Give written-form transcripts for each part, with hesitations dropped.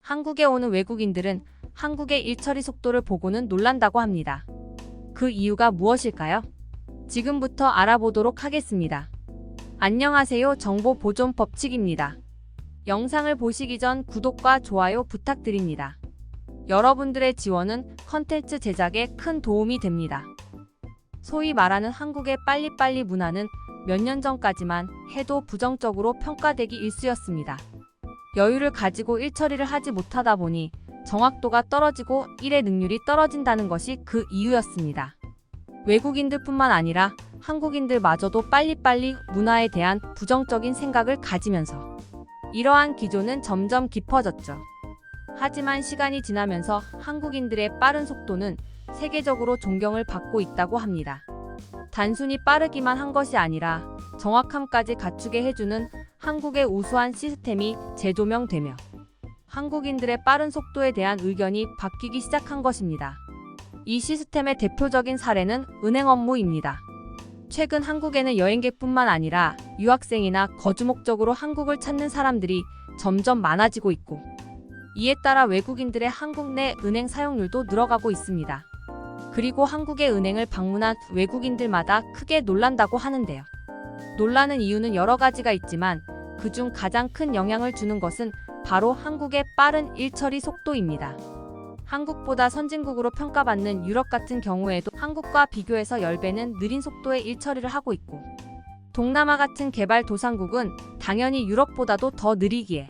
한국에 오는 외국인들은 한국의 일처리 속도를 보고는 놀란다고 합니다. 그 이유가 무엇일까요? 지금부터 알아보도록 하겠습니다. 안녕하세요. 정보보존법칙입니다. 영상을 보시기 전 구독과 좋아요 부탁드립니다. 여러분들의 지원은 컨텐츠 제작에 큰 도움이 됩니다. 소위 말하는 한국의 빨리빨리 문화는 몇 년 전까지만 해도 부정적으로 평가되기 일쑤였습니다. 여유를 가지고 일처리를 하지 못하다 보니 정확도가 떨어지고 일의 능률이 떨어진다는 것이 그 이유였습니다. 외국인들뿐만 아니라 한국인들마저도 빨리빨리 문화에 대한 부정적인 생각을 가지면서 이러한 기조는 점점 깊어졌죠. 하지만 시간이 지나면서 한국인들의 빠른 속도는 세계적으로 존경을 받고 있다고 합니다. 단순히 빠르기만 한 것이 아니라 정확함까지 갖추게 해주는 한국의 우수한 시스템이 재조명되며 한국인들의 빠른 속도에 대한 의견이 바뀌기 시작한 것입니다. 이 시스템의 대표적인 사례는 은행 업무입니다. 최근 한국에는 여행객뿐만 아니라 유학생이나 거주 목적으로 한국을 찾는 사람들이 점점 많아지고 있고, 이에 따라 외국인들의 한국 내 은행 사용률도 늘어가고 있습니다. 그리고 한국의 은행을 방문한 외국인들마다 크게 놀란다고 하는데요. 놀라는 이유는 여러 가지가 있지만 그중 가장 큰 영향을 주는 것은 바로 한국의 빠른 일처리 속도입니다. 한국보다 선진국으로 평가받는 유럽 같은 경우에도 한국과 비교해서 10배는 느린 속도의 일처리를 하고 있고, 동남아 같은 개발도상국은 당연히 유럽보다도 더 느리기에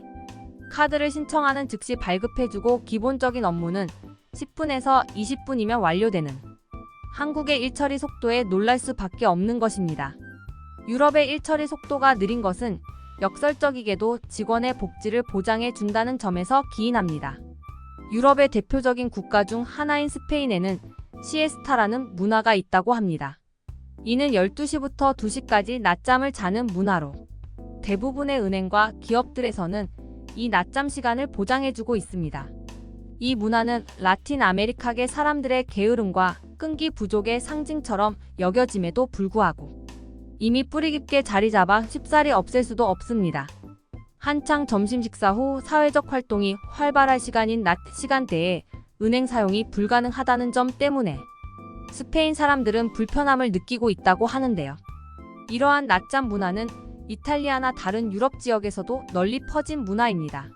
카드를 신청하는 즉시 발급해주고 기본적인 업무는 10분에서 20분이면 완료되는 한국의 일처리 속도에 놀랄 수밖에 없는 것입니다. 유럽의 일처리 속도가 느린 것은 역설적이게도 직원의 복지를 보장해 준다는 점에서 기인합니다. 유럽의 대표적인 국가 중 하나인 스페인에는 시에스타라는 문화가 있다고 합니다. 이는 12시부터 2시까지 낮잠을 자는 문화로 대부분의 은행과 기업들에서는 이 낮잠 시간을 보장해주고 있습니다. 이 문화는 라틴 아메리카계 사람들의 게으름과 끈기 부족의 상징처럼 여겨짐에도 불구하고 이미 뿌리 깊게 자리 잡아 쉽사리 없앨 수도 없습니다. 한창 점심 식사 후 사회적 활동이 활발할 시간인 낮 시간대에 은행 사용이 불가능하다는 점 때문에 스페인 사람들은 불편함을 느끼고 있다고 하는데요. 이러한 낮잠 문화는 이탈리아나 다른 유럽 지역에서도 널리 퍼진 문화입니다.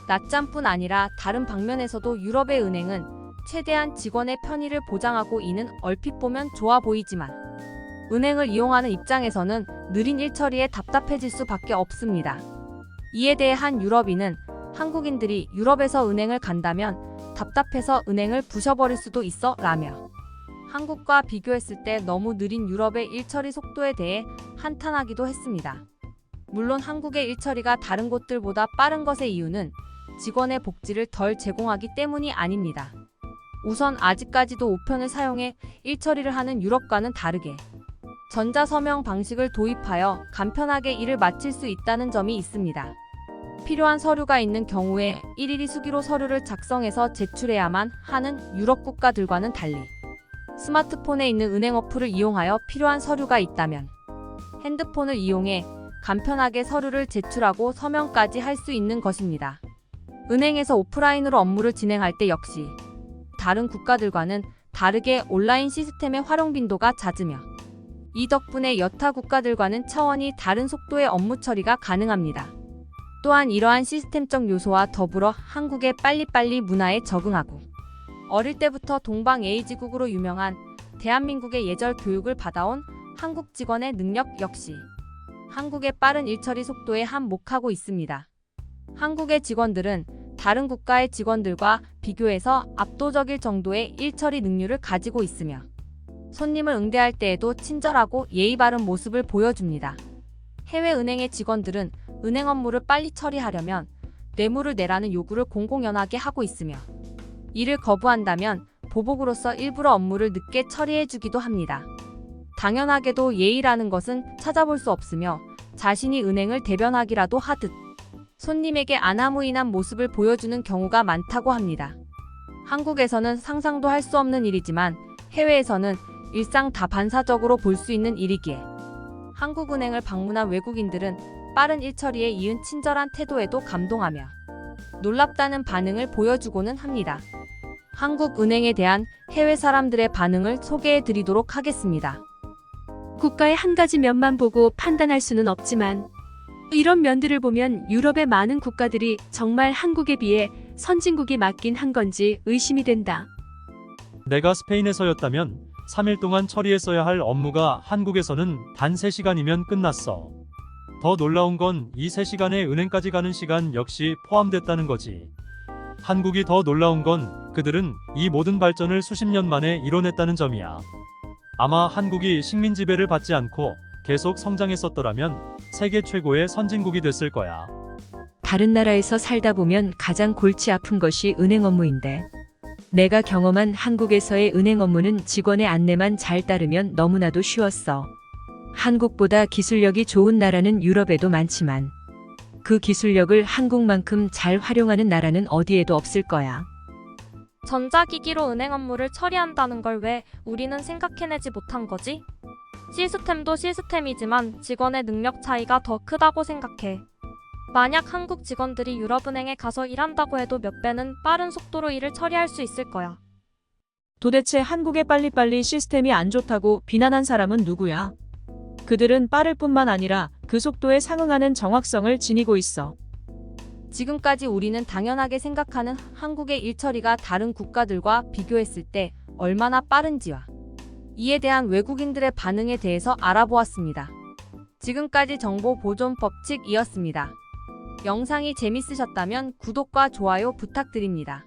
낮잠뿐 아니라 다른 방면에서도 유럽의 은행은 최대한 직원의 편의를 보장하고 이는 얼핏 보면 좋아 보이지만 은행을 이용하는 입장에서는 느린 일처리에 답답해질 수밖에 없습니다. 이에 대해 한 유럽인은 한국인들이 유럽에서 은행을 간다면 답답해서 은행을 부셔버릴 수도 있어 라며 한국과 비교했을 때 너무 느린 유럽의 일처리 속도에 대해 한탄하기도 했습니다. 물론 한국의 일처리가 다른 곳들보다 빠른 것의 이유는 직원의 복지를 덜 제공하기 때문이 아닙니다. 우선 아직까지도 우편을 사용해 일처리를 하는 유럽과는 다르게 전자서명 방식을 도입하여 간편하게 일을 마칠 수 있다는 점이 있습니다. 필요한 서류가 있는 경우에 일일이 수기로 서류를 작성해서 제출해야만 하는 유럽 국가들과는 달리 스마트폰에 있는 은행 어플을 이용하여 필요한 서류가 있다면 핸드폰을 이용해 간편하게 서류를 제출하고 서명까지 할 수 있는 것입니다. 은행에서 오프라인으로 업무를 진행할 때 역시 다른 국가들과는 다르게 온라인 시스템의 활용 빈도가 잦으며 이 덕분에 여타 국가들과는 차원이 다른 속도의 업무 처리가 가능합니다. 또한 이러한 시스템적 요소와 더불어 한국의 빨리빨리 문화에 적응하고 어릴 때부터 동방 에이지국으로 유명한 대한민국의 예절 교육을 받아온 한국 직원의 능력 역시 한국의 빠른 일처리 속도에 한몫하고 있습니다. 한국의 직원들은 다른 국가의 직원들과 비교해서 압도적일 정도의 일처리 능률을 가지고 있으며 손님을 응대할 때에도 친절하고 예의 바른 모습을 보여줍니다. 해외 은행의 직원들은 은행 업무를 빨리 처리하려면 뇌물을 내라는 요구를 공공연하게 하고 있으며 이를 거부한다면 보복으로서 일부러 업무를 늦게 처리해주기도 합니다. 당연하게도 예의라는 것은 찾아볼 수 없으며 자신이 은행을 대변하기라도 하듯 손님에게 아나무인한 모습을 보여주는 경우가 많다고 합니다. 한국에서는 상상도 할 수 없는 일이지만 해외에서는 일상 다반사적으로 볼 수 있는 일이기에 한국은행을 방문한 외국인들은 빠른 일처리에 이은 친절한 태도에도 감동하며 놀랍다는 반응을 보여주고는 합니다. 한국은행에 대한 해외 사람들의 반응을 소개해 드리도록 하겠습니다. 국가의 한 가지 면만 보고 판단할 수는 없지만 이런 면들을 보면 유럽의 많은 국가들이 정말 한국에 비해 선진국이 맞긴 한 건지 의심이 된다. 내가 스페인에서였다면 3일 동안 처리했어야 할 업무가 한국에서는 단 3시간이면 끝났어. 더 놀라운 건 이 3시간에 은행까지 가는 시간 역시 포함됐다는 거지. 한국이 더 놀라운 건 그들은 이 모든 발전을 수십 년 만에 이뤄냈다는 점이야. 아마 한국이 식민 지배를 받지 않고 계속 성장했었더라면 세계 최고의 선진국이 됐을 거야. 다른 나라에서 살다 보면 가장 골치 아픈 것이 은행 업무인데 내가 경험한 한국에서의 은행 업무는 직원의 안내만 잘 따르면 너무나도 쉬웠어. 한국보다 기술력이 좋은 나라는 유럽에도 많지만 그 기술력을 한국만큼 잘 활용하는 나라는 어디에도 없을 거야. 전자기기로 은행 업무를 처리한다는 걸 왜 우리는 생각해내지 못한 거지? 시스템도 시스템이지만 직원의 능력 차이가 더 크다고 생각해. 만약 한국 직원들이 유럽은행에 가서 일한다고 해도 몇 배는 빠른 속도로 일을 처리할 수 있을 거야. 도대체 한국의 빨리빨리 시스템이 안 좋다고 비난한 사람은 누구야? 그들은 빠를 뿐만 아니라 그 속도에 상응하는 정확성을 지니고 있어. 지금까지 우리는 당연하게 생각하는 한국의 일처리가 다른 국가들과 비교했을 때 얼마나 빠른지와 이에 대한 외국인들의 반응에 대해서 알아보았습니다. 지금까지 정보보존법칙이었습니다. 영상이 재밌으셨다면 구독과 좋아요 부탁드립니다.